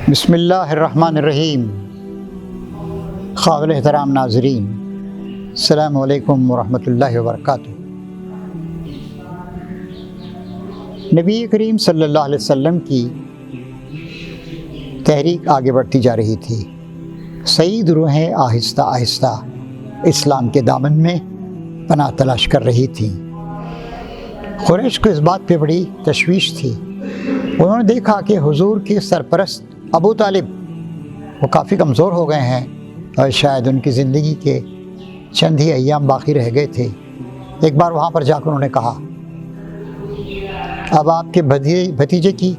بسم اللہ الرحمن الرحیم۔ قابل احترام ناظرین، السلام علیکم ورحمۃ اللہ وبرکاتہ۔ نبی کریم صلی اللہ علیہ وسلم کی تحریک آگے بڑھتی جا رہی تھی۔ سعید روحیں آہستہ آہستہ اسلام کے دامن میں پناہ تلاش کر رہی تھیں۔ قریش کو اس بات پہ بڑی تشویش تھی۔ انہوں نے دیکھا کہ حضور کے سرپرست ابو طالب وہ کافی کمزور ہو گئے ہیں اور شاید ان کی زندگی کے چند ہی ایام باقی رہ گئے تھے۔ ایک بار وہاں پر جا کر انہوں نے کہا، اب آپ کے بھتیجے کی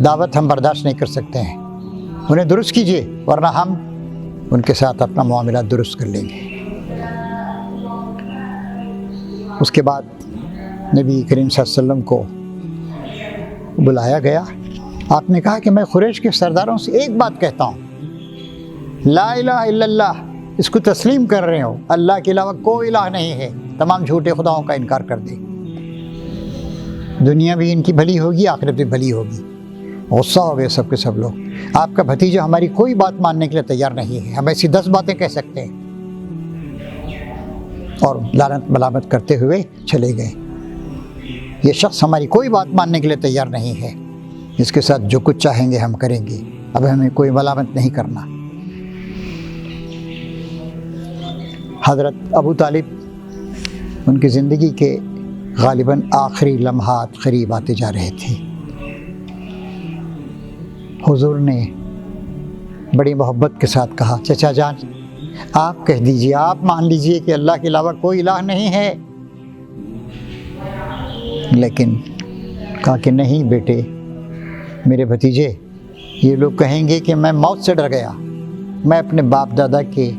دعوت ہم برداشت نہیں کر سکتے ہیں، انہیں درست کیجئے ورنہ ہم ان کے ساتھ اپنا معاملہ درست کر لیں گے۔ اس کے بعد نبی کریم صلی اللہ علیہ وسلم کو بلایا گیا۔ آپ نے کہا کہ میں قریش کے سرداروں سے ایک بات کہتا ہوں، لا الہ الا اللہ، اس کو تسلیم کر رہے ہو، اللہ کے علاوہ کوئی الہ نہیں ہے، تمام جھوٹے خداؤں کا انکار کر دے، دنیا بھی ان کی بھلی ہوگی، آخرت بھی بھلی ہوگی۔ غصہ ہو گئے سب کے سب لوگ۔ آپ کا بھتیجا ہماری کوئی بات ماننے کے لیے تیار نہیں ہے، ہم ایسی 10 باتیں کہہ سکتے ہیں، اور لعنت ملامت کرتے ہوئے چلے گئے۔ یہ شخص ہماری کوئی بات ماننے کے لیے تیار نہیں ہے، اس کے ساتھ جو کچھ چاہیں گے ہم کریں گے، اب ہمیں کوئی ملامت نہیں کرنا۔ حضرت ابو طالب ان کی زندگی کے غالباً آخری لمحات قریب آتے جا رہے تھے۔ حضور نے بڑی محبت کے ساتھ کہا، چچا جان آپ کہہ دیجئے، آپ مان لیجئے کہ اللہ کے علاوہ کوئی الہ نہیں ہے۔ لیکن کہا کہ نہیں بیٹے، میرے بھتیجے، یہ لوگ کہیں گے کہ میں موت سے ڈر گیا، میں اپنے باپ دادا کے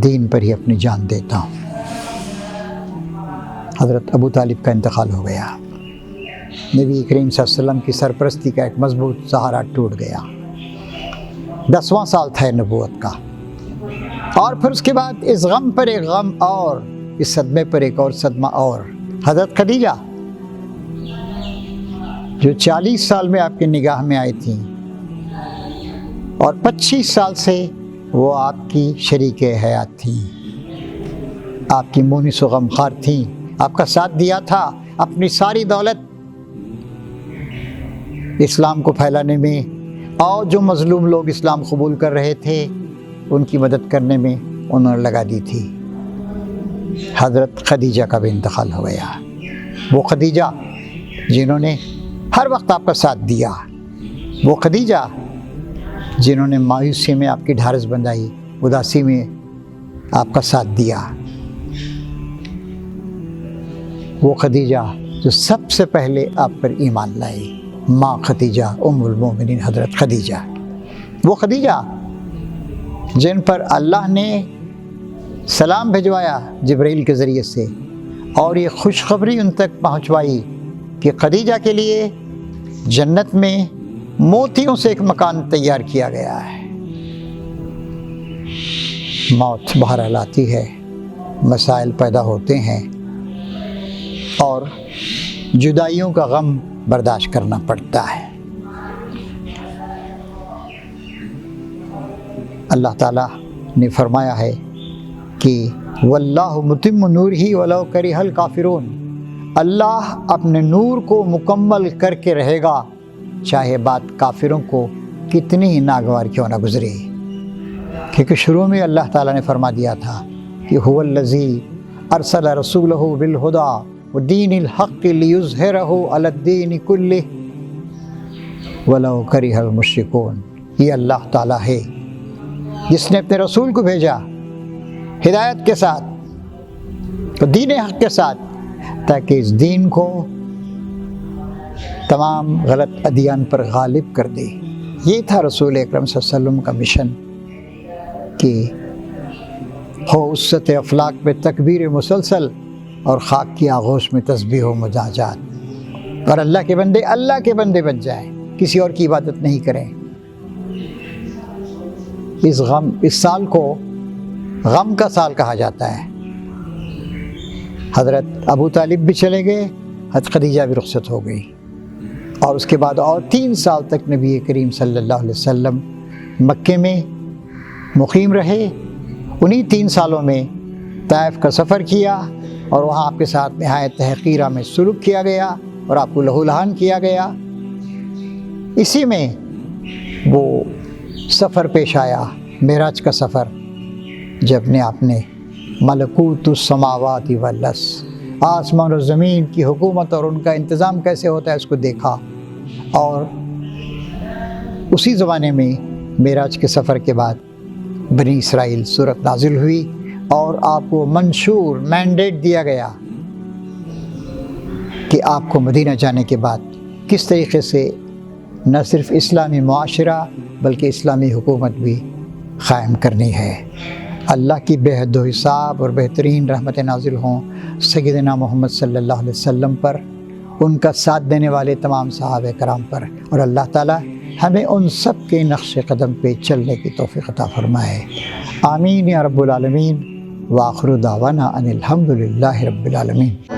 دین پر ہی اپنی جان دیتا ہوں۔ حضرت ابو طالب کا انتقال ہو گیا۔ نبی کریم صلی اللہ علیہ وسلم کی سرپرستی کا ایک مضبوط سہارا ٹوٹ گیا۔ 10واں سال تھا نبوت کا، اور پھر اس کے بعد اس غم پر ایک غم اور، اس صدمے پر ایک اور صدمہ اور۔ حضرت خدیجہ جو 40 سال میں آپ کی نگاہ میں آئی تھیں اور 25 سال سے وہ آپ کی شریک حیات تھیں، آپ کی مونس و غمخوار تھیں، آپ کا ساتھ دیا تھا، اپنی ساری دولت اسلام کو پھیلانے میں اور جو مظلوم لوگ اسلام قبول کر رہے تھے ان کی مدد کرنے میں انہوں نے لگا دی تھی۔ حضرت خدیجہ کا بھی انتقال ہو گیا۔ وہ خدیجہ جنہوں نے ہر وقت آپ کا ساتھ دیا، وہ خدیجہ جنہوں نے مایوسی میں آپ کی ڈھارس بندھائی، اداسی میں آپ کا ساتھ دیا، وہ خدیجہ جو سب سے پہلے آپ پر ایمان لائی، ماں خدیجہ ام المومنین حضرت خدیجہ، وہ خدیجہ جن پر اللہ نے سلام بھجوایا جبرائیل کے ذریعے سے اور یہ خوشخبری ان تک پہنچوائی کہ خدیجہ کے لیے جنت میں موتیوں سے ایک مکان تیار کیا گیا ہے۔ موت بہرحال آتی ہے، مسائل پیدا ہوتے ہیں اور جدائیوں کا غم برداشت کرنا پڑتا ہے۔ اللہ تعالیٰ نے فرمایا ہے کہ واللہ متم نورہ ولو کرہ الکافرون، اللہ اپنے نور کو مکمل کر کے رہے گا، چاہے بات کافروں کو کتنی ہی ناگوار کیوں نہ گزرے۔ کیونکہ شروع میں اللہ تعالیٰ نے فرما دیا تھا کہ هو الذی ارسل رسولہ بالہدی ودین الحق لیظہرہ علی الدین کلہ ولو کرہ المشرکون۔ یہ اللہ تعالیٰ ہے جس نے اپنے رسول کو بھیجا ہدایت کے ساتھ، دین حق کے ساتھ، تاکہ اس دین کو تمام غلط ادیان پر غالب کر دے۔ یہ تھا رسول اکرم صلی اللہ علیہ وسلم کا مشن کہ ہو وسعت افلاک میں تکبیر مسلسل اور خاک کی آغوش میں تسبیح و مناجات، اور اللہ کے بندے بن جائیں، کسی اور کی عبادت نہیں کریں۔ اس سال کو غم کا سال کہا جاتا ہے۔ حضرت ابو طالب بھی چلے گئے، حضرت خدیجہ بھی رخصت ہو گئی۔ اور اس کے بعد اور 3 سال تک نبی کریم صلی اللہ علیہ وسلم مکے میں مقیم رہے۔ انہی 3 سالوں میں طائف کا سفر کیا اور وہاں آپ کے ساتھ نہایت تحقیرہ میں سلوک کیا گیا اور آپ کو لہو لہان کیا گیا۔ اسی میں وہ سفر پیش آیا، معراج کا سفر، جب نے آپ نے ملکوت السماوات والارض، آسمان و زمین کی حکومت اور ان کا انتظام کیسے ہوتا ہے اس کو دیکھا۔ اور اسی زمانے میں معراج کے سفر کے بعد بنی اسرائیل سورت نازل ہوئی اور آپ کو منشور مینڈیٹ دیا گیا کہ آپ کو مدینہ جانے کے بعد کس طریقے سے نہ صرف اسلامی معاشرہ بلکہ اسلامی حکومت بھی قائم کرنی ہے۔ اللہ کی بے حد و حساب اور بہترین رحمت نازل ہوں سیدنا محمد صلی اللہ علیہ وسلم پر، ان کا ساتھ دینے والے تمام صحابہ کرام پر، اور اللہ تعالی ہمیں ان سب کے نقش قدم پہ چلنے کی توفیق عطا فرمائے۔ آمین یا رب العالمین۔ وآخر دعوانا ان الحمد للہ رب العالمین۔